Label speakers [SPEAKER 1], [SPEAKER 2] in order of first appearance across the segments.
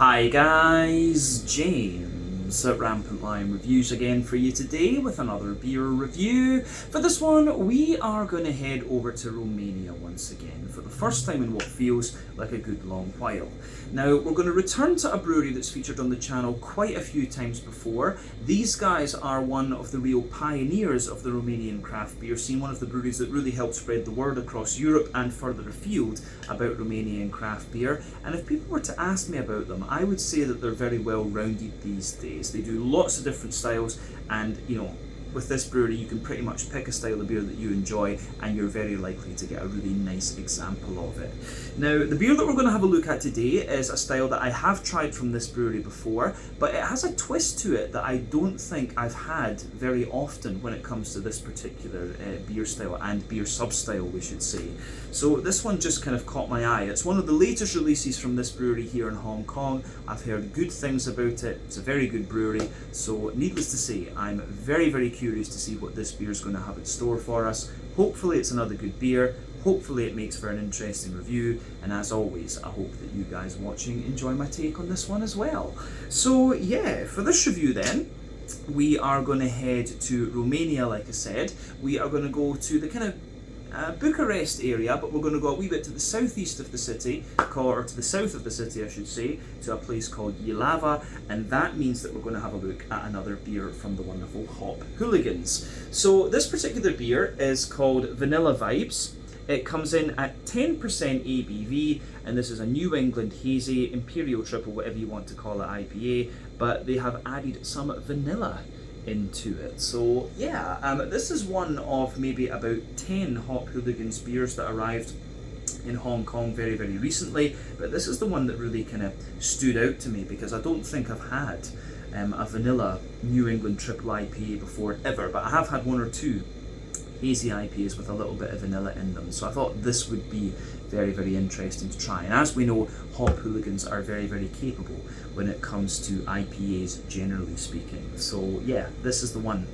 [SPEAKER 1] Hi guys, James at Rampant Lion Reviews again for you today with another beer review. For this one, we are going to head over to Romania once again for the first time in what feels like a good long while. Now, we're going to return to a brewery that's featured on the channel quite a few times before. These guys are one of the real pioneers of the Romanian craft beer scene, one of the breweries that really helped spread the word across Europe and further afield about Romanian craft beer. And if people were to ask me about them, I would say that they're very well rounded these days. They do lots of different styles, and with this brewery you can pretty much pick a style of beer that you enjoy and you're very likely to get a really nice example of it. Now, the beer that we're going to have a look at today is a style that I have tried from this brewery before, but it has a twist to it that I don't think I've had very often when it comes to this particular beer style and beer sub-style, we should say. So this one just kind of caught my eye. It's one of the latest releases from this brewery here in Hong Kong. I've heard good things about it. It's a very good brewery, so needless to say, I'm very curious to see what this beer is going to have in store for us. Hopefully it's another good beer. Hopefully it makes for an interesting review, and as always, I hope that you guys watching enjoy my take on this one as well. So yeah, for this review then, we are going to head to Romania, like I said. We are going to go to the kind of Bucharest area, but we're going to go a wee bit to the southeast of the city, or to the south of the city I should say, to a place called Jilava, and that means that we're going to have a look at another beer from the wonderful Hop Hooligans. So this particular beer is called Vanilla Vibes. It comes in at 10% ABV, and this is a New England Hazy, Imperial Triple, whatever you want to call it, IPA, but they have added some vanilla into it. So yeah, this is one of maybe about 10 Hop Hooligans beers that arrived in Hong Kong very recently, but this is the one that really kind of stood out to me because I don't think I've had a vanilla New England Triple IPA before ever, but I have had one or two hazy IPAs with a little bit of vanilla in them, so I thought this would be very interesting to try. And as we know, Hop Hooligans are very capable when it comes to IPAs generally speaking. So yeah, this is the one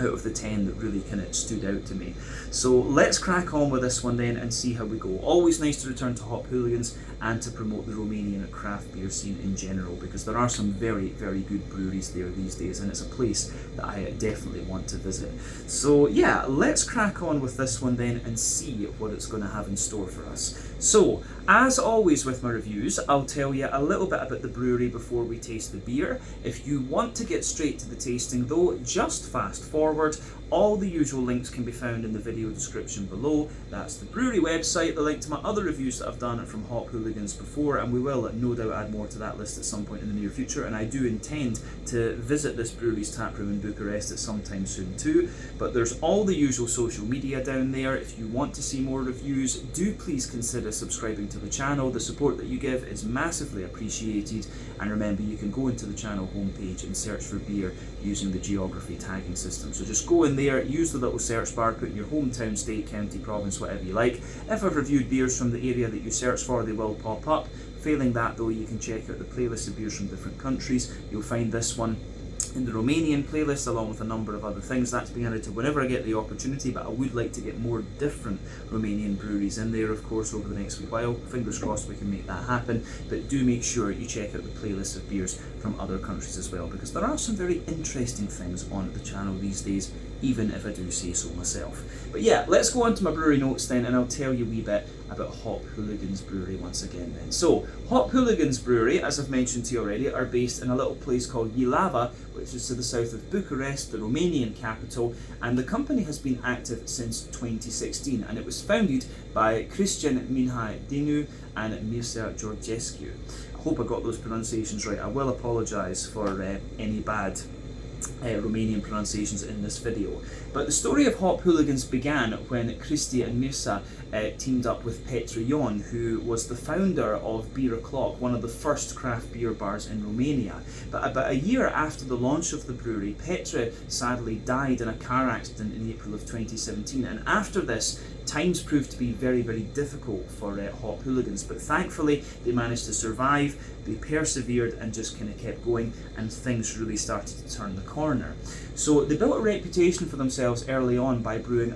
[SPEAKER 1] out of the 10 that really kind of stood out to me. So let's crack on with this one then and see how we go. Always nice to return to Hop Hooligans and to promote the Romanian craft beer scene in general, because there are some very good breweries there these days, and it's a place that I definitely want to visit. So yeah, let's crack on with this one then and see what it's going to have in store for us. So, as always with my reviews, I'll tell you a little bit about the brewery before we taste the beer. If you want to get straight to the tasting though, just fast forward. All the usual links can be found in the video description below. That's the brewery website, the link to my other reviews that I've done from Hop Hooligans before, and we will no doubt add more to that list at some point in the near future, and I do intend to visit this brewery's taproom in Bucharest at some time soon too. But there's all the usual social media down there. If you want to see more reviews, do please consider subscribing to the channel. The support that you give is massively appreciated, and remember, you can go into the channel homepage and search for beer using the geography tagging system. So just go in there, use the little search bar, put in your hometown, state, county, province, whatever you like. If I've reviewed beers from the area that you search for, they will pop up. Failing that though, you can check out the playlist of beers from different countries. You'll find this one in the Romanian playlist, along with a number of other things. That's being added to whenever I get the opportunity, but I would like to get more different Romanian breweries in there, of course, over the next wee while. Fingers crossed we can make that happen, but do make sure you check out the playlist of beers from other countries as well, because there are some very interesting things on the channel these days, even if I do say so myself. But yeah, let's go on to my brewery notes then, and I'll tell you a wee bit about Hop Hooligans Brewery once again then. So, Hop Hooligans Brewery, as I've mentioned to you already, are based in a little place called Jilava, which is to the south of Bucharest, the Romanian capital, and the company has been active since 2016, and it was founded by Cristian Mihai Dinu and Mircea Georgescu. I hope I got those pronunciations right. I will apologise for any bad Romanian pronunciations in this video. But the story of Hop Hooligans began when Cristi and Mircea teamed up with Petre Ion, who was the founder of Beer O'Clock, one of the first craft beer bars in Romania. But about a year after the launch of the brewery, Petre sadly died in a car accident in April of 2017, and after this times proved to be very, very difficult for Hop Hooligans, but thankfully they managed to survive, they persevered and just kind of kept going, and things really started to turn the corner. So they built a reputation for themselves early on by brewing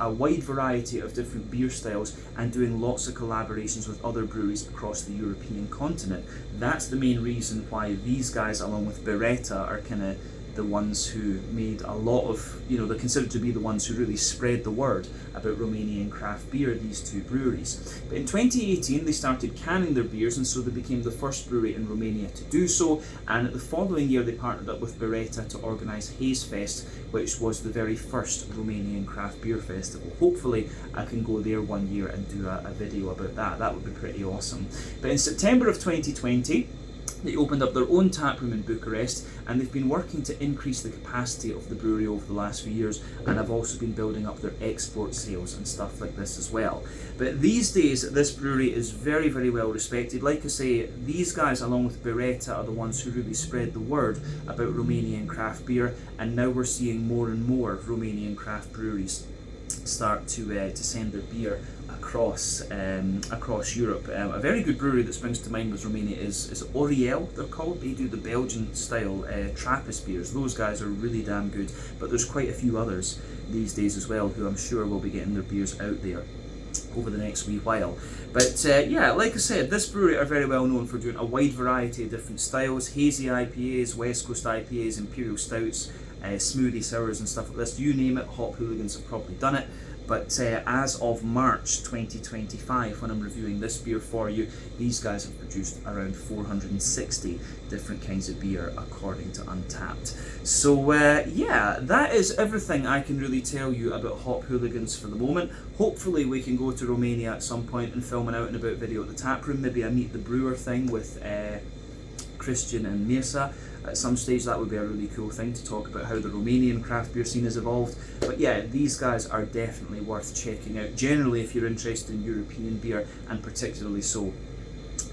[SPEAKER 1] a wide variety of different beer styles and doing lots of collaborations with other breweries across the European continent. That's the main reason why these guys, along with Beretta, are kind of the ones who made a lot of, they're considered to be the ones who really spread the word about Romanian craft beer, these two breweries. But in 2018 they started canning their beers, and so they became the first brewery in Romania to do so, and the following year they partnered up with Beretta to organise Haze Fest, which was the very first Romanian craft beer festival. Hopefully I can go there one year and do a video about that. That would be pretty awesome. But in September of 2020 they opened up their own tap room in Bucharest, and they've been working to increase the capacity of the brewery over the last few years, and have also been building up their export sales and stuff like this as well. But these days this brewery is very, very well respected. Like I say, these guys along with Beretta are the ones who really spread the word about Romanian craft beer, and now we're seeing more and more Romanian craft breweries start to send their beer across Europe. A very good brewery that springs to mind with Romania is Oriel, they're called. They do the Belgian style Trappist beers. Those guys are really damn good, but there's quite a few others these days as well who I'm sure will be getting their beers out there over the next wee while. But yeah, like I said, this brewery are very well known for doing a wide variety of different styles: hazy IPAs, West Coast IPAs, imperial stouts, smoothie sours and stuff like this. You name it, Hop Hooligans have probably done it. But as of March 2025, when I'm reviewing this beer for you, these guys have produced around 460 different kinds of beer according to Untappd. So yeah, that is everything I can really tell you about Hop Hooligans for the moment. Hopefully we can go to Romania at some point and film an out and about video at the tap room, maybe a meet the brewer thing with Christian and Mirza. At some stage that would be a really cool thing to talk about how the Romanian craft beer scene has evolved. But yeah, these guys are definitely worth checking out, generally if you're interested in European beer, and particularly so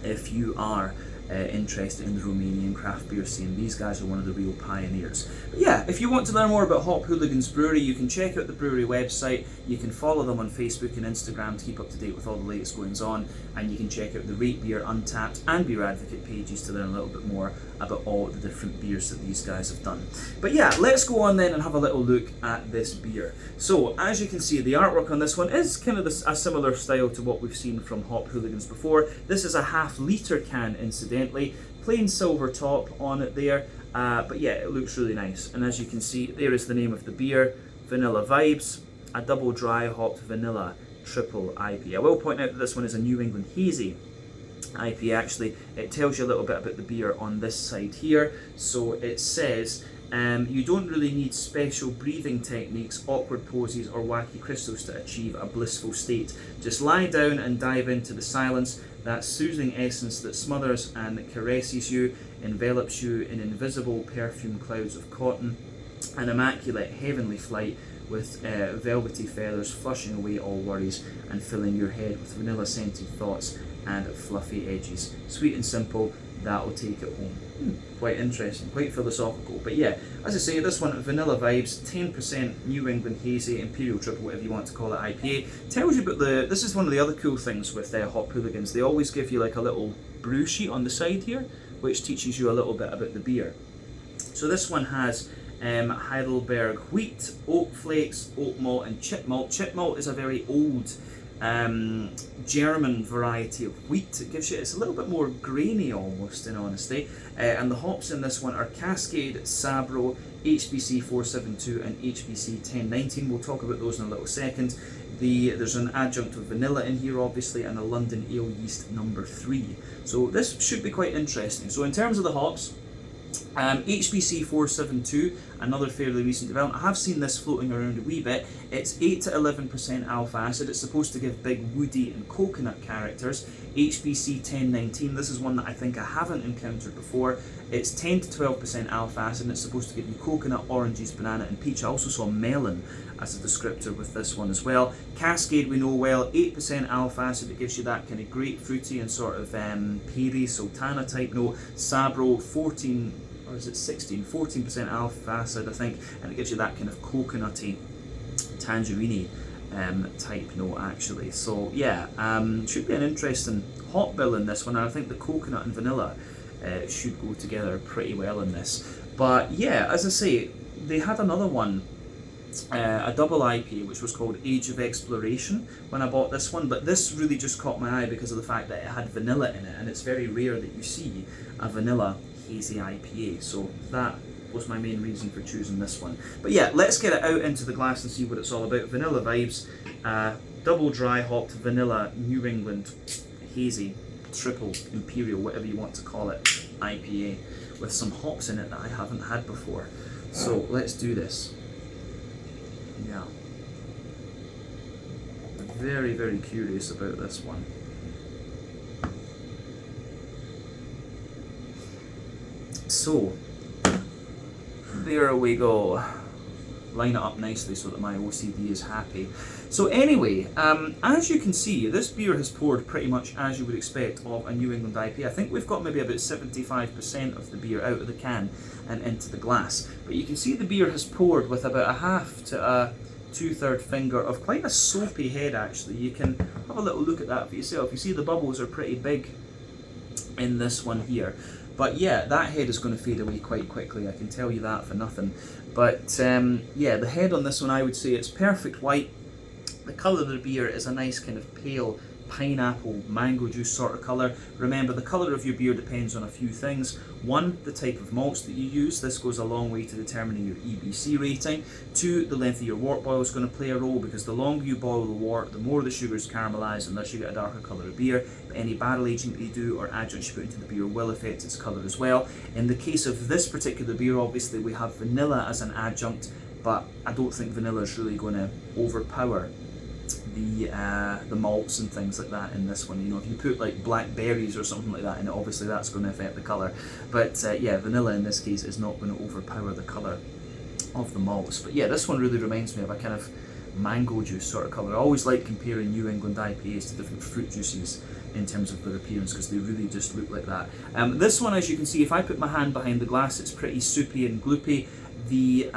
[SPEAKER 1] if you are interested in the Romanian craft beer scene. These guys are one of the real pioneers. But yeah, if you want to learn more about Hop Hooligans Brewery, you can check out the brewery website, you can follow them on Facebook and Instagram to keep up to date with all the latest goings on, and you can check out the Rate Beer, Untappd and Beer Advocate pages to learn a little bit more about all the different beers that these guys have done. But yeah, let's go on then and have a little look at this beer. So as you can see, the artwork on this one is kind of a similar style to what we've seen from Hop Hooligans before. This is a half-litre can, incidentally, plain silver top on it there, but yeah, it looks really nice. And as you can see, there is the name of the beer, Vanilla Vibes, a double dry hopped vanilla triple IPA. I will point out that this one is a New England Hazy IPA. Actually, it tells you a little bit about the beer on this side here. So it says, you don't really need special breathing techniques, awkward poses or wacky crystals to achieve a blissful state. Just lie down and dive into the silence, that soothing essence that smothers and caresses you, envelops you in invisible perfume clouds of cotton, an immaculate heavenly flight with velvety feathers flushing away all worries and filling your head with vanilla scented thoughts and fluffy edges. Sweet and simple, that'll take it home. Quite interesting, quite philosophical. But yeah, as I say, this one, Vanilla Vibes, 10% New England Hazy, Imperial Triple, whatever you want to call it, IPA. Tells you about this is one of the other cool things with Hop Hooligans. They always give you like a little brew sheet on the side here, which teaches you a little bit about the beer. So this one has Heidelberg wheat, oat flakes, oat malt and chip malt. Chip malt is a very old German variety of wheat. It's a little bit more grainy almost, in honesty. And the hops in this one are Cascade, Sabro, HBC 472 and HBC 1019. We'll talk about those in a little second. There's an adjunct of vanilla in here obviously, and a London Ale Yeast number 3. So this should be quite interesting. So in terms of the hops, HBC 472, another fairly recent development. I have seen this floating around a wee bit. It's 8 to 11% alpha acid. It's supposed to give big woody and coconut characters. HBC 1019, this is one that I think I haven't encountered before. It's 10 to 12% alpha acid, and it's supposed to give you coconut, oranges, banana and peach. I also saw melon as a descriptor with this one as well. Cascade we know well, 8% alpha acid. It gives you that kind of grapefruity and sort of peary, sultana type note. Sabro, 14, or is it 16? 14% alpha acid, I think, and it gives you that kind of coconutty, tangerine type note actually. So yeah, should be an interesting hop bill in this one, and I think the coconut and vanilla should go together pretty well in this. But yeah, as I say, they had another one, a double IPA, which was called Age of Exploration when I bought this one, but this really just caught my eye because of the fact that it had vanilla in it, and it's very rare that you see a vanilla hazy IPA, so that was my main reason for choosing this one. But yeah, let's get it out into the glass and see what it's all about. Vanilla vibes, double dry hopped vanilla New England hazy triple imperial, whatever you want to call it, IPA with some hops in it that I haven't had before. So let's do this. Yeah, very, very curious about this one. So there we go. Line it up nicely so that my OCD is happy. So anyway, as you can see, this beer has poured pretty much as you would expect of a New England IPA. I think we've got maybe about 75% of the beer out of the can and into the glass. But you can see the beer has poured with about a half to a 2/3 finger of quite a soapy head actually. You can have a little look at that for yourself. You see the bubbles are pretty big in this one here. But yeah, that head is going to fade away quite quickly, I can tell you that for nothing. But yeah, the head on this one, I would say it's perfect white. The colour of the beer is a nice kind of pale pineapple mango juice sort of colour. Remember, the colour of your beer depends on a few things. One, the type of malts that you use. This goes a long way to determining your EBC rating. Two, the length of your wort boil is going to play a role, because the longer you boil the wort, the more the sugars caramelise and thus you get a darker colour of beer. But any barrel aging that you do or adjuncts you put into the beer will affect its colour as well. In the case of this particular beer, obviously we have vanilla as an adjunct, but I don't think vanilla is really going to overpower the malts and things like that in this one. You know, if you put like blackberries or something like that in it, obviously that's going to affect the colour. But yeah, vanilla in this case is not going to overpower the colour of the malts. But yeah, this one really reminds me of a kind of mango juice sort of colour. I always like comparing New England IPAs to different fruit juices in terms of their appearance, because they really just look like that. This one, as you can see, if I put my hand behind the glass, it's pretty soupy and gloopy. The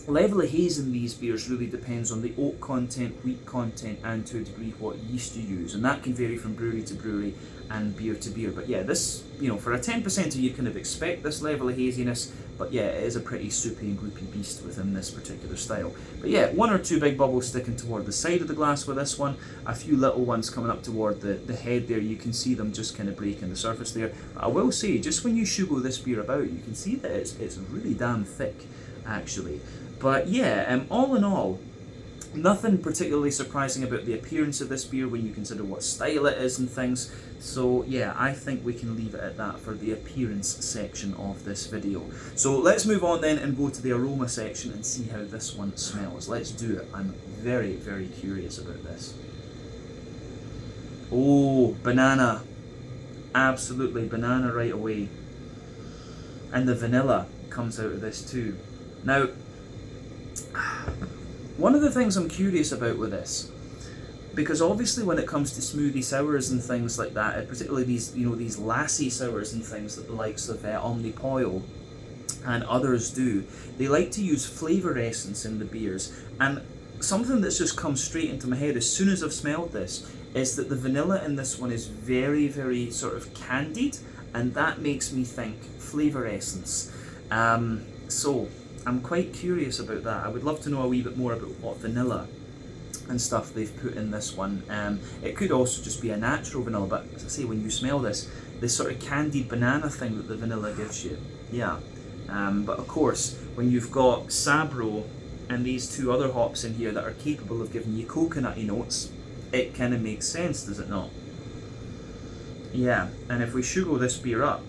[SPEAKER 1] level of haze in these beers really depends on the oak content, wheat content, and to a degree what yeast you use, and that can vary from brewery to brewery and beer to beer. But yeah, this, you know, for a 10%er you kind of expect this level of haziness, but yeah, it is a pretty soupy and gloopy beast within this particular style. But yeah, one or two big bubbles sticking toward the side of the glass with this one, a few little ones coming up toward the head there. You can see them just kind of breaking the surface there. But I will say, just when you shugo this beer about, you can see that it's really damn thick actually. But yeah, all in all, nothing particularly surprising about the appearance of this beer when you consider what style it is and things. So yeah, I think we can leave it at that for the appearance section of this video. So let's move on then and go to the aroma section and see how this one smells. Let's do it. I'm very, very curious about this. Oh, banana. Absolutely, banana right away. And the vanilla comes out of this too. Now, one of the things I'm curious about with this, because obviously when it comes to smoothie sours and things like that, particularly these, you know, these lassie sours and things that the likes of Omnipoil and others do, they like to use flavour essence in the beers. And something that's just come straight into my head as soon as I've smelled this is that the vanilla in this one is very, very sort of candied, and that makes me think flavour essence. So I'm quite curious about that. I would love to know a wee bit more about what vanilla and stuff they've put in this one. It could also just be a natural vanilla, but as I say, when you smell this sort of candied banana thing that the vanilla gives you, yeah. But of course, when you've got Sabro and these two other hops in here that are capable of giving you coconutty notes, it kind of makes sense, does it not? Yeah, and if we shugo this beer up,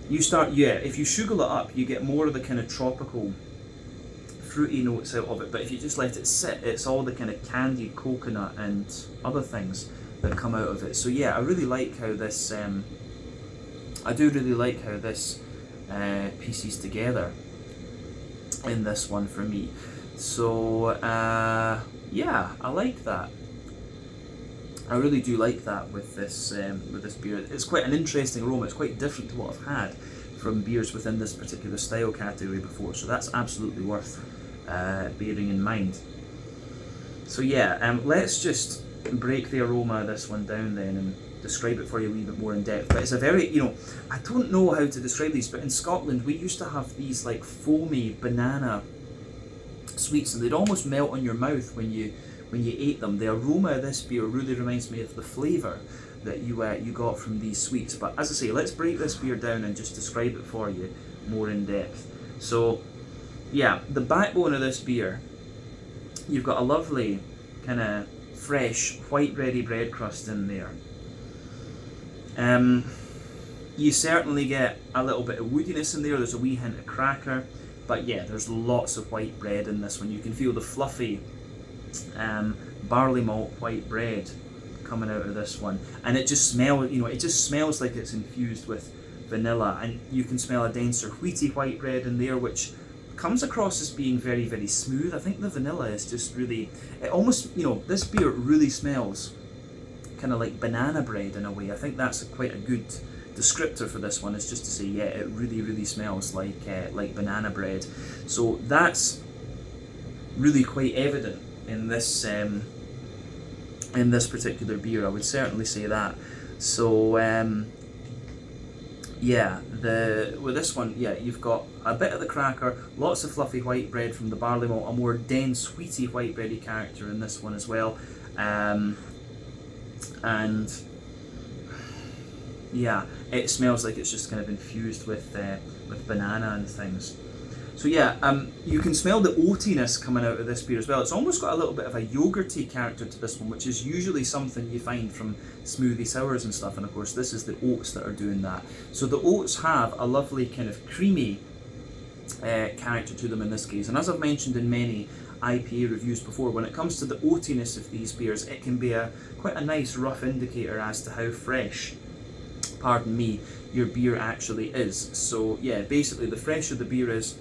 [SPEAKER 1] if you sugar it up, you get more of the kind of tropical, fruity notes out of it. But if you just let it sit, it's all the kind of candied coconut and other things that come out of it. So yeah, I really like how this, I do really like how this pieces together in this one for me. So yeah, I like that. I really do like that with this beer. It's quite an interesting aroma. It's quite different to what I've had from beers within this particular style category before. So that's absolutely worth bearing in mind. So yeah, let's just break the aroma of this one down then and describe it for you a wee bit more in depth. But it's a very, I don't know how to describe these, but in Scotland we used to have these like foamy banana sweets, and they'd almost melt on your mouth when you ate them. The aroma of this beer really reminds me of the flavour that you got from these sweets. But as I say, let's break this beer down and just describe it for you more in depth. So yeah, the backbone of this beer, you've got a lovely kind of fresh white bready bread crust in there. You certainly get a little bit of woodiness in there. There's a wee hint of cracker, but yeah, there's lots of white bread in this one. You can feel the fluffy barley malt white bread coming out of this one, and it just smells, it just smells like it's infused with vanilla, and you can smell a denser wheaty white bread in there, which comes across as being very, very smooth. I think the vanilla is just really, it almost, this beer really smells kind of like banana bread in a way. I think that's quite a good descriptor for this one, is just to say, yeah, it really, really smells like banana bread. So that's really quite evident in this particular beer. I would certainly say that. So yeah, with this one, yeah, you've got a bit of the cracker, lots of fluffy white bread from the barley malt, a more dense, wheaty white bready character in this one as well, and yeah, it smells like it's just kind of infused with banana and things. So yeah, you can smell the oatiness coming out of this beer as well. It's almost got a little bit of a yogurty character to this one, which is usually something you find from smoothie sours and stuff, and of course this is the oats that are doing that. So the oats have a lovely kind of creamy character to them in this case, and as I've mentioned in many IPA reviews before, when it comes to the oatiness of these beers, it can be quite a nice rough indicator as to how fresh, pardon me, your beer actually is. So yeah, basically the fresher the beer is,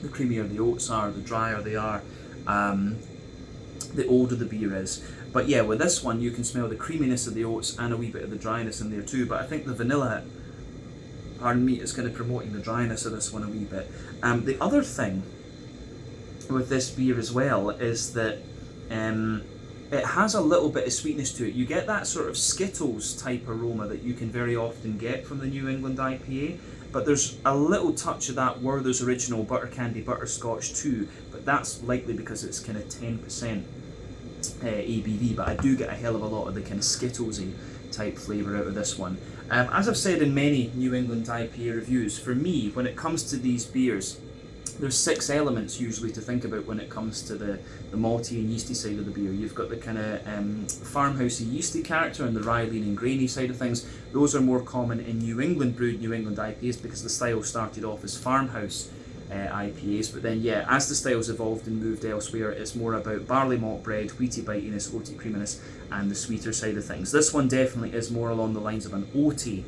[SPEAKER 1] the creamier the oats are, the drier they are, the older the beer is. But yeah, with this one you can smell the creaminess of the oats and a wee bit of the dryness in there too, but I think the vanilla, pardon me, is kind of promoting the dryness of this one a wee bit. The other thing with this beer as well is that it has a little bit of sweetness to it. You get that sort of Skittles type aroma that you can very often get from the New England IPA, but there's a little touch of that Werther's Original Butter Candy Butterscotch too, but that's likely because it's kind of 10% ABV, but I do get a hell of a lot of the kind of Skittlesy type flavour out of this one. As I've said in many New England IPA reviews, for me, when it comes to these beers, there's 6 elements usually to think about when it comes to the malty and yeasty side of the beer. You've got the kind of farmhousey yeasty character and the rye lean and grainy side of things. Those are more common in New England brewed New England IPAs because the style started off as farmhouse IPAs, but then yeah, as the styles evolved and moved elsewhere, it's more about barley malt bread, wheaty bitiness, oaty creaminess, and the sweeter side of things. This one definitely is more along the lines of an oaty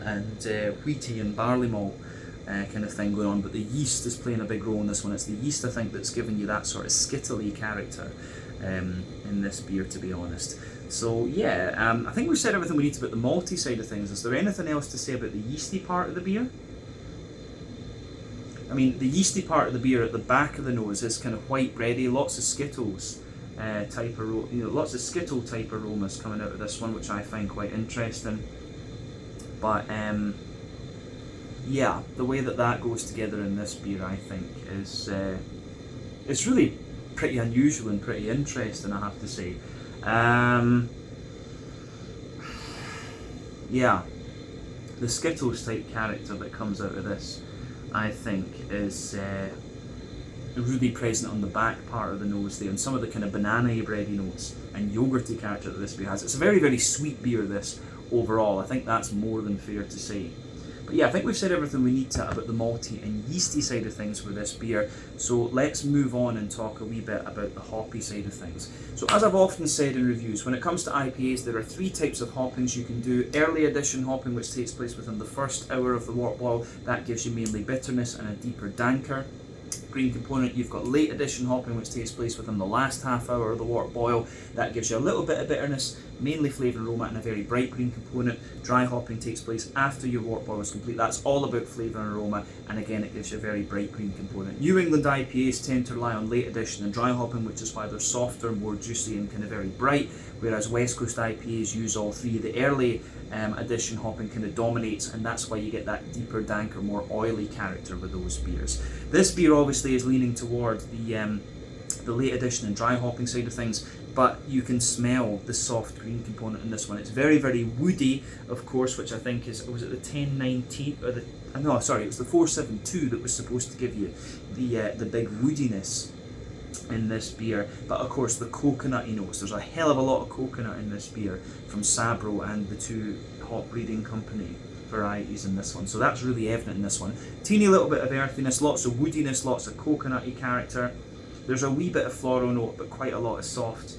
[SPEAKER 1] and wheaty and barley malt kind of thing going on, but the yeast is playing a big role in this one. It's the yeast, I think, that's giving you that sort of skittly character in this beer, to be honest. So yeah, I think we've said everything we need about the malty side of things. Is there anything else to say about the yeasty part of the beer? I mean, the yeasty part of the beer at the back of the nose is kind of white bready, lots of Skittles type lots of Skittle type aromas coming out of this one, which I find quite interesting. But yeah, the way that goes together in this beer, I think, is it's really pretty unusual and pretty interesting, I have to say. Yeah, the Skittles type character that comes out of this, I think, is really present on the back part of the nose there, and some of the kind of banana-y bready notes and yogurty character that this beer has. It's a very, very sweet beer, this, overall. I think that's more than fair to say. But yeah, I think we've said everything we need to about the malty and yeasty side of things with this beer, so let's move on and talk a wee bit about the hoppy side of things. So as I've often said in reviews, when it comes to IPAs, there are 3 types of hoppings you can do. Early addition hopping, which takes place within the first hour of the wort boil, that gives you mainly bitterness and a deeper danker green component. You've got late addition hopping, which takes place within the last half hour of the wort boil. That gives you a little bit of bitterness, mainly flavour and aroma and a very bright green component. Dry hopping takes place after your wort boil is complete. That's all about flavour and aroma, and again it gives you a very bright green component. New England IPAs tend to rely on late addition and dry hopping, which is why they're softer, more juicy and kind of very bright, whereas West Coast IPAs use all three. The early addition hopping kind of dominates, and that's why you get that deeper, danker, more oily character with those beers. This beer obviously is leaning toward the late addition and dry hopping side of things, but you can smell the soft green component in this one. It's very, very woody, of course, which I think was it the 1019 or no, sorry, it was the 472 that was supposed to give you the big woodiness in this beer. But of course the coconutty notes. There's a hell of a lot of coconut in this beer from Sabro and the two hop breeding company varieties in this one, so that's really evident in this one. Teeny little bit of earthiness, lots of woodiness, lots of coconutty character. There's a wee bit of floral note, but quite a lot of soft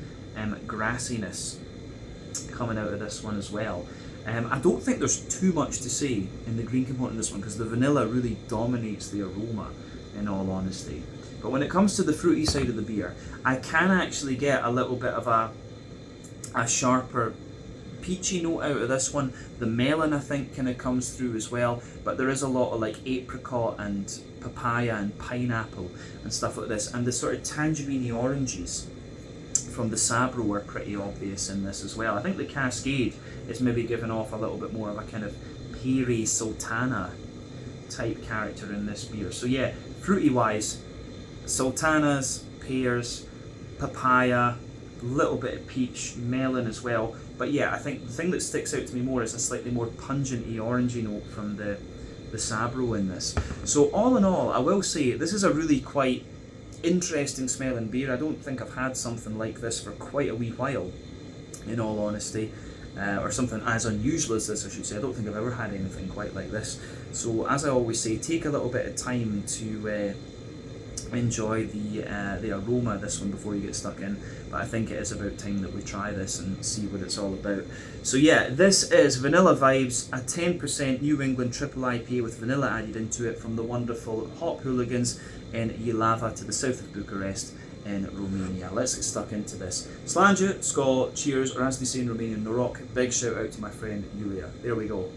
[SPEAKER 1] grassiness coming out of this one as well. I don't think there's too much to say in the green component of this one, because the vanilla really dominates the aroma, in all honesty. But when it comes to the fruity side of the beer, I can actually get a little bit of a sharper peachy note out of this one. The melon, I think, kind of comes through as well, but there is a lot of like apricot and papaya and pineapple and stuff like this, and the sort of tangerine oranges from the Sabro are pretty obvious in this as well. I think the Cascade is maybe giving off a little bit more of a kind of peary sultana type character in this beer. So yeah, fruity wise, sultanas, pears, papaya, a little bit of peach, melon as well. But yeah, I think the thing that sticks out to me more is a slightly more pungent-y orangey note from the Sabro in this. So all in all, I will say this is a really quite interesting smelling beer. I don't think I've had something like this for quite a wee while, in all honesty, or something as unusual as this, I should say. I don't think I've ever had anything quite like this. So as I always say, take a little bit of time to enjoy the aroma of this one before you get stuck in, but I think it is about time that we try this and see what it's all about. So yeah, this is Vanilla Vibes, a 10% New England triple IPA with vanilla added into it from the wonderful Hop Hooligans in Jilava to the south of Bucharest in Romania. Let's get stuck into this. Slanja, Skol, cheers, or as they say in Romanian, Noroc. Big shout out to my friend Yulia. There we go.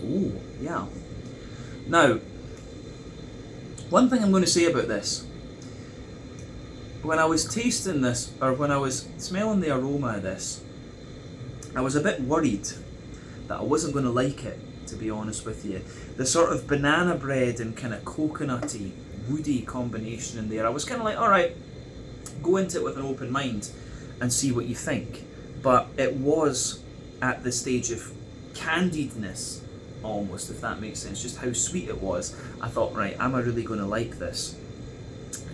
[SPEAKER 1] Ooh, yeah. Now, one thing I'm going to say about this, when I was tasting this, or when I was smelling the aroma of this, I was a bit worried that I wasn't going to like it, to be honest with you. The sort of banana bread and kind of coconutty, woody combination in there, I was kind of like, alright, go into it with an open mind and see what you think. But it was at the stage of candiedness, almost, if that makes sense, just how sweet it was. I thought, right, am I really going to like this?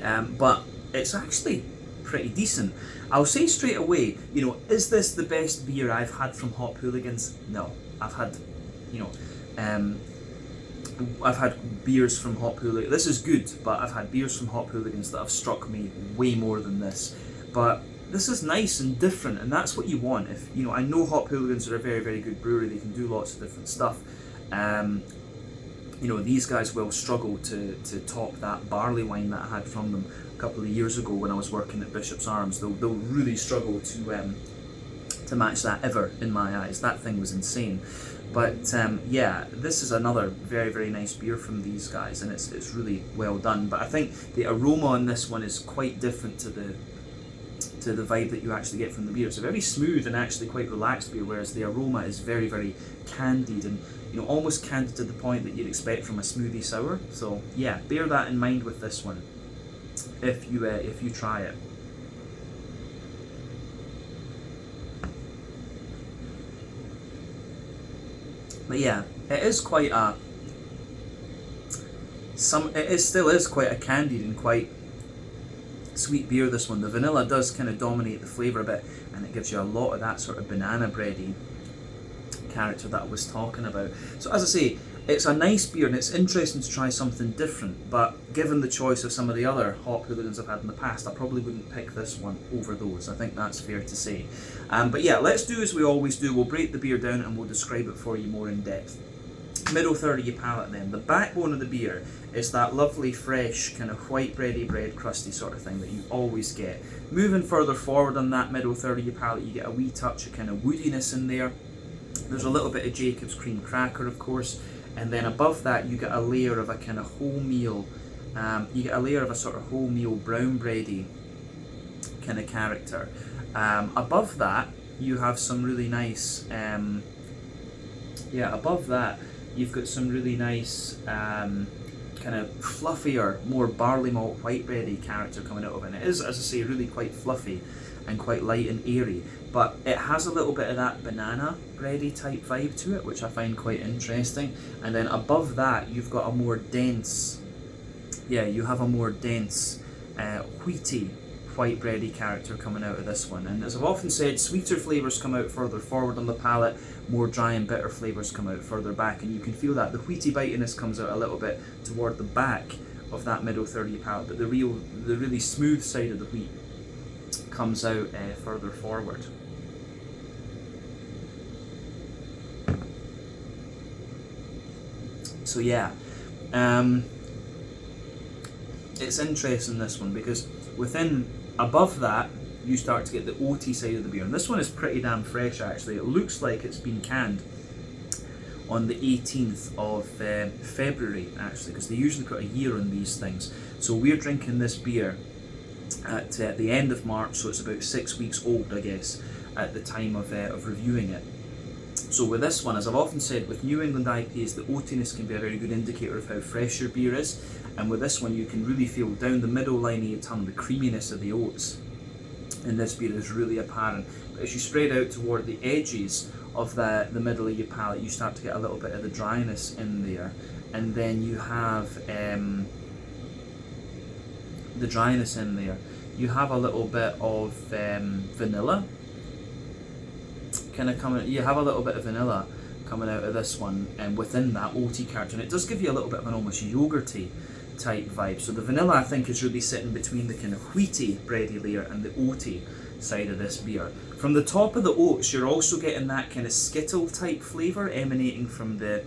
[SPEAKER 1] But it's actually pretty decent. I'll say straight away, you know, is this the best beer I've had from Hop Hooligans? No. I've had, you know, I've had beers from Hop Hooligans. This is good, but I've had beers from Hop Hooligans that have struck me way more than this. But this is nice and different, and that's what you want. If you know, I know Hop Hooligans are a very, very good brewery. They can do lots of different stuff. You know, these guys will struggle to top that barley wine that I had from them a couple of years ago when I was working at Bishop's Arms. They'll really struggle to match that ever, in my eyes. That thing was insane. But yeah, this is another very, very nice beer from these guys, and it's really well done. But I think the aroma on this one is quite different to the vibe that you actually get from the beer. It's a very smooth and actually quite relaxed beer, whereas the aroma is very, very candied and, you know, almost candied to the point that you'd expect from a smoothie sour. So yeah, bear that in mind with this one if you try it. But yeah, it is quite a still is quite a candied and quite sweet beer, this one. The vanilla does kind of dominate the flavour a bit, and it gives you a lot of that sort of banana bready character that I was talking about. So as I say, it's a nice beer and it's interesting to try something different, but given the choice of some of the other Hop Hooligans I've had in the past, I probably wouldn't pick this one over those. I think that's fair to say. But yeah, let's do as we always do. We'll break the beer down and we'll describe it for you more in depth. Middle third of your palate then. The backbone of the beer is that lovely, fresh, kind of white bready, bread crusty sort of thing that you always get. Moving further forward on that middle third of your palate, you get a wee touch of kind of woodiness in there. There's a little bit of Jacob's cream cracker, of course, and then above that you get a layer of a kind of wholemeal, you get a layer of a sort of wholemeal brown bready kind of character. Above that you have some really nice, above that you've got some really nice kind of fluffier, more barley malt white bready character coming out of it. And it is, as I say, really quite fluffy and quite light and airy, but it has a little bit of that banana bready type vibe to it, which I find quite interesting. And then above that you've got a more dense, you have a more dense wheaty white bready character coming out of this one. And as I've often said, sweeter flavours come out further forward on the palate, more dry and bitter flavours come out further back, and you can feel that the wheaty bitiness comes out a little bit toward the back of that middle third of your palate, but the really smooth side of the wheat comes out further forward. So yeah, it's interesting, this one, because above that you start to get the oaty side of the beer, and this one is pretty damn fresh actually. It looks like it's been canned on the 18th of February actually, because they usually put a year on these things. So we're drinking this beer at the end of March, so it's about 6 weeks old, I guess, at the time of reviewing it. So with this one, as I've often said, with New England IPAs, the oatiness can be a very good indicator of how fresh your beer is, and with this one you can really feel down the middle line of your tongue the creaminess of the oats in this beer is really apparent. But as you spread out toward the edges of the middle of your palate, you start to get a little bit of the dryness in there, and then you have the dryness in there. You have a little bit of vanilla kind of coming. You have a little bit of vanilla coming out of this one, and within that oaty character, and it does give you a little bit of an almost yogurty type vibe. So the vanilla, I think, is really sitting between the kind of wheaty bready layer and the oaty side of this beer. From the top of the oats, you're also getting that kind of skittle type flavour emanating from the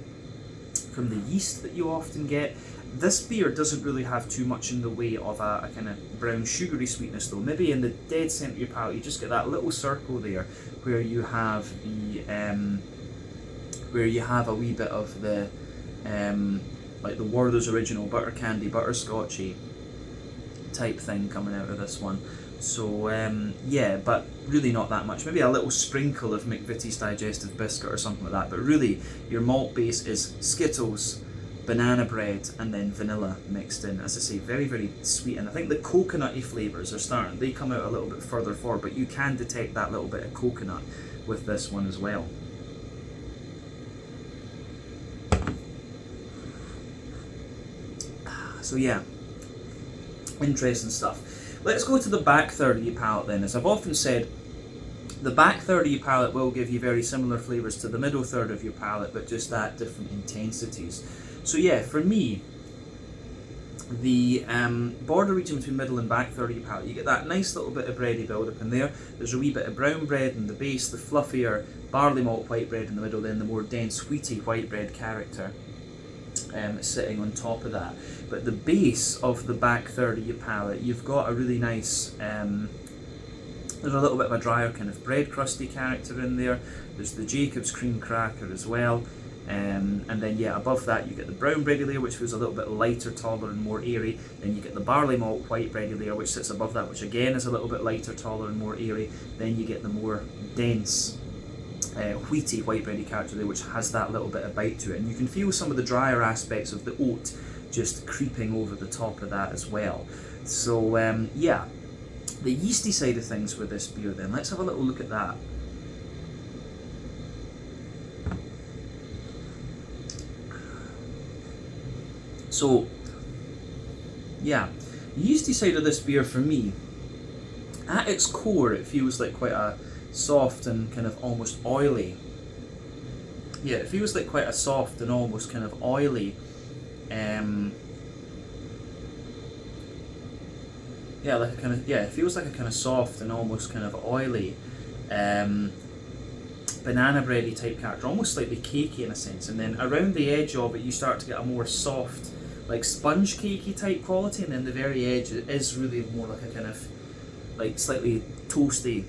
[SPEAKER 1] yeast that you often get. This beer doesn't really have too much in the way of a kind of brown sugary sweetness though. Maybe in the dead centre of your palate you just get that little circle there where you have a wee bit of the like the Werther's original butter candy, butterscotchy type thing coming out of this one. So yeah, but really not that much. Maybe a little sprinkle of McVitie's digestive biscuit or something like that. But really, your malt base is Skittles, banana bread, and then vanilla mixed in. As I say, very, very sweet. And I think the coconutty flavours are starting. They come out a little bit further forward, but you can detect that little bit of coconut with this one as well. So yeah, interesting stuff. Let's go to the back third of your palate then. As I've often said, the back third of your palate will give you very similar flavours to the middle third of your palate, but just at different intensities. So yeah, for me, the border region between middle and back third of your palate, you get that nice little bit of bready build up in there. There's a wee bit of brown bread in the base, the fluffier barley malt white bread in the middle, then the more dense wheaty white bread character sitting on top of that. But the base of the back third of your palate, you've got a really nice, there's a little bit of a drier kind of bread crusty character in there. There's the Jacob's cream cracker as well. And then yeah, above that you get the brown bready layer, which feels a little bit lighter, taller and more airy. Then you get the barley malt white bready layer, which sits above that, which again is a little bit lighter, taller and more airy. Then you get the more dense wheaty white bready character there, which has that little bit of bite to it. And you can feel some of the drier aspects of the oat just creeping over the top of that as well. So yeah, the yeasty side of things with this beer then, let's have a little look at that. So yeah, the yeasty side of this beer for me, at its core it feels like quite a soft and kind of almost oily. Yeah, it feels like quite a soft and almost kind of oily yeah, like a kind of, yeah, it feels like a kind of soft and almost kind of oily banana banana bready type character, almost slightly cakey in a sense, and then around the edge of it you start to get a more soft, like sponge cakey type quality, and then the very edge is really more like a kind of like slightly toasty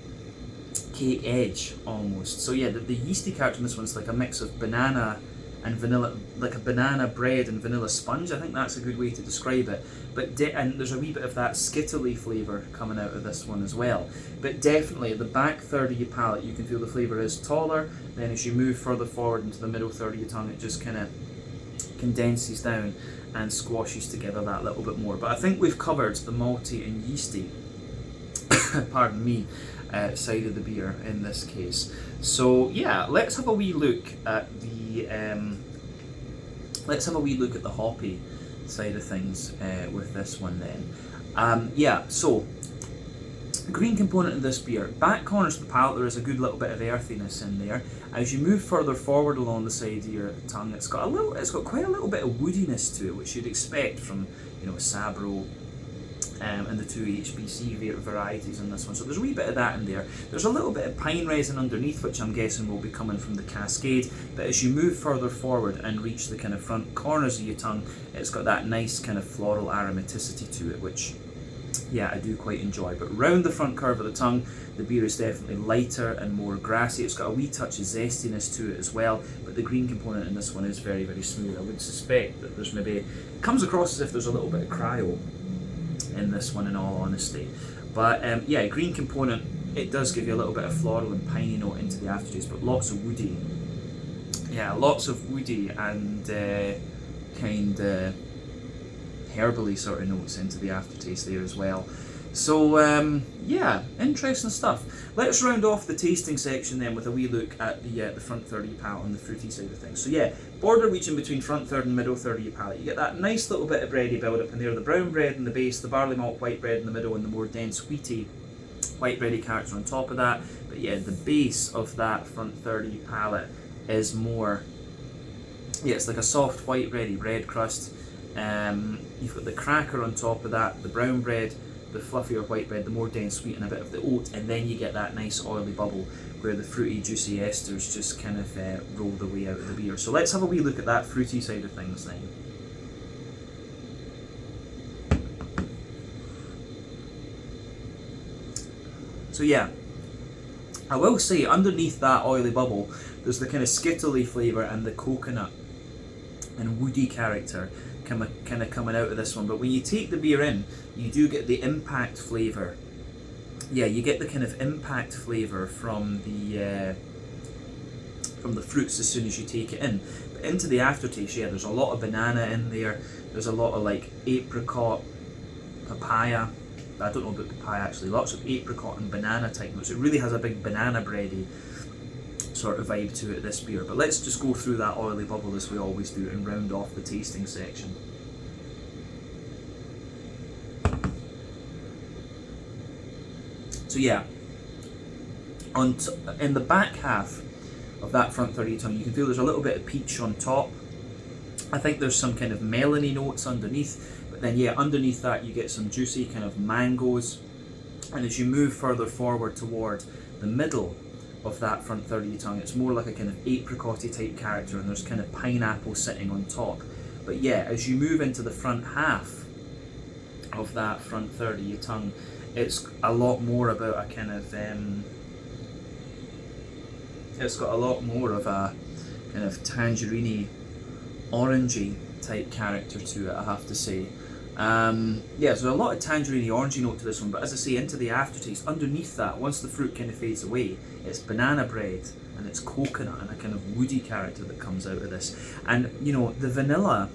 [SPEAKER 1] cake edge almost. So yeah, the yeasty character in this one's like a mix of banana and vanilla, like a banana bread and vanilla sponge. I think that's a good way to describe it. But and there's a wee bit of that skittly flavour coming out of this one as well. But definitely the back third of your palate, you can feel the flavour is taller. Then as you move further forward into the middle third of your tongue, it just kind of condenses down and squashes together that little bit more. But I think we've covered the malty and yeasty, pardon me, side of the beer in this case. So yeah, let's have a wee look at the hoppy side of things with this one then. Yeah, so green component of this beer, back corners of the palate, there is a good little bit of earthiness in there. As you move further forward along the side of your tongue, it's got quite a little bit of woodiness to it, which you'd expect from, you know, Sabro and the two HBC varieties in this one. So there's a wee bit of that in there. There's a little bit of pine resin underneath, which I'm guessing will be coming from the Cascade. But as you move further forward and reach the kind of front corners of your tongue, it's got that nice kind of floral aromaticity to it, which, yeah, I do quite enjoy. But round the front curve of the tongue, the beer is definitely lighter and more grassy. It's got a wee touch of zestiness to it as well, but the green component in this one is very, very smooth. I would suspect that there's maybe, it comes across as if there's a little bit of cryo in this one, in all honesty. But yeah, green component, it does give you a little bit of floral and piney note into the aftertaste, but lots of woody. Yeah, lots of woody and kind of herbally sort of notes into the aftertaste there as well. So yeah, interesting stuff. Let's round off the tasting section then with a wee look at the front third of your palate on the fruity side of things. So yeah, border reaching between front third and middle third of your palate. You get that nice little bit of bready build up in there, the brown bread in the base, the barley malt white bread in the middle, and the more dense wheaty white bready character on top of that. But yeah, the base of that front third of your palate is more, yeah, it's like a soft white bready bread crust. You've got the cracker on top of that, the brown bread, the fluffier white bread, the more dense wheat, and a bit of the oat, and then you get that nice oily bubble where the fruity juicy esters just kind of roll their way out of the beer. So let's have a wee look at that fruity side of things then. So yeah, I will say underneath that oily bubble there's the kind of skittly flavour and the coconut and woody character kind of coming out of this one. But when you take the beer in, you do get the impact flavour. Yeah, you get the kind of impact flavour from the fruits as soon as you take it in. But into the aftertaste, yeah, there's a lot of banana in there. There's a lot of like apricot, papaya. I don't know about papaya actually. Lots of apricot and banana type notes. It really has a big banana bready sort of vibe to it, this beer. But let's just go through that oily bubble as we always do and round off the tasting section. So yeah, in the back half of that front third of your tongue, you can feel there's a little bit of peach on top. I think there's some kind of melony notes underneath, but then yeah, underneath that you get some juicy kind of mangoes. And as you move further forward toward the middle of that front third of your tongue, it's more like a kind of apricot-y type character, and there's kind of pineapple sitting on top. But yeah, as you move into the front half of that front third of your tongue, it's a lot more about a kind of it's got a lot more of a kind of tangerine-y, orangey type character to it, I have to say. Yeah, so a lot of tangerine-y, orangey note to this one, but as I say, into the aftertaste, underneath that, once the fruit kind of fades away, it's banana bread and it's coconut and a kind of woody character that comes out of this. And you know, the vanilla,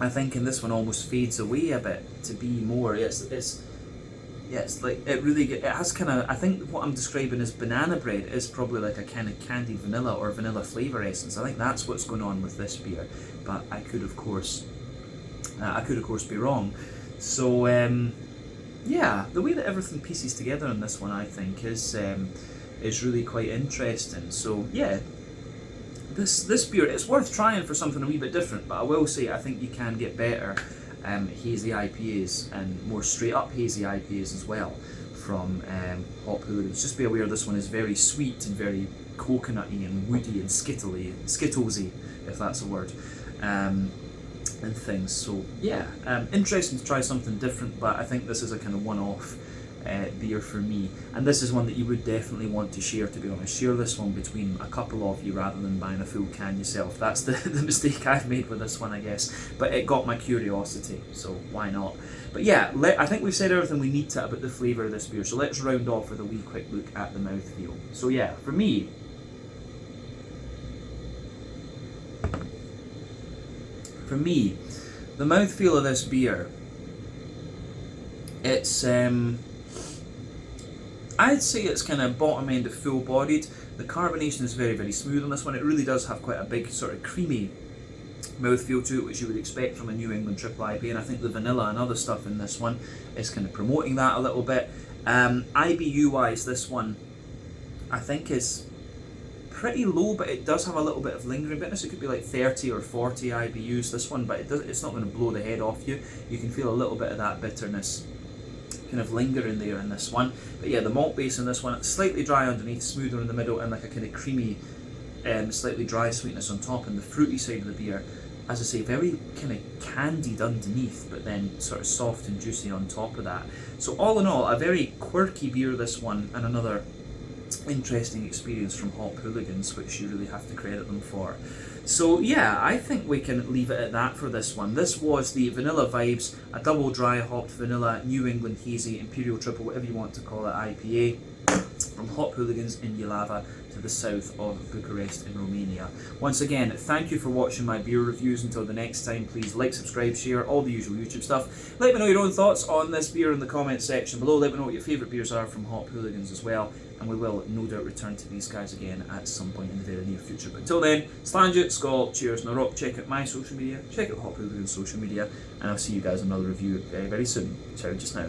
[SPEAKER 1] I think in this one almost fades away a bit to be more, it's like, it has kind of, I think what I'm describing as banana bread is probably like a kind of candied vanilla or vanilla flavour essence. I think that's what's going on with this beer, but I could of course be wrong. So yeah, the way that everything pieces together in this one, I think, is really quite interesting. So yeah, this beer, it's worth trying for something a wee bit different, but I will say I think you can get better hazy IPAs and more straight up hazy IPAs as well from Hop Hooligans. Just be aware this one is very sweet and very coconutty and woody and skittlesy, if that's a word, and things. So yeah, interesting to try something different, but I think this is a kind of one-off beer for me, and this is one that you would definitely want to share, to be honest. Share this one between a couple of you rather than buying a full can yourself. That's the mistake I've made with this one, I guess, but it got my curiosity, so why not? But yeah, I think we've said everything we need to about the flavour of this beer, so let's round off with a wee quick look at the mouthfeel. So yeah, for me, the mouthfeel of this beer, it's I'd say it's kind of bottom end of full bodied. The carbonation is very, very smooth on this one. It really does have quite a big sort of creamy mouthfeel to it, which you would expect from a New England triple IPA, and I think the vanilla and other stuff in this one is kind of promoting that a little bit. IBU wise, this one I think is pretty low, but it does have a little bit of lingering bitterness. It could be like 30 or 40 IBUs, this one, but it's not going to blow the head off you. You can feel a little bit of that bitterness kind of lingering there in this one. But yeah, the malt base in this one, it's slightly dry underneath, smoother in the middle, and like a kind of creamy, slightly dry sweetness on top, and the fruity side of the beer, as I say, very kind of candied underneath, but then sort of soft and juicy on top of that. So all in all, a very quirky beer, this one, and another interesting experience from Hop Hooligans, which you really have to credit them for. So yeah, I think we can leave it at that for this one. This was the Vanilla Vibes, a double dry hopped vanilla New England hazy imperial triple, whatever you want to call it, IPA from Hop Hooligans in Jilava, to the south of Bucharest in Romania. Once again, thank you for watching my beer reviews. Until the next time, please like, subscribe, share, all the usual YouTube stuff. Let me know your own thoughts on this beer in the comments section below. Let me know what your favourite beers are from Hop Hooligans as well, and we will no doubt return to these guys again at some point in the very near future. But until then, Slange, Skål, cheers, na rock. Check out my social media, check out Hop Hooligans' social media, and I'll see you guys in another review very, very soon. Ciao just now.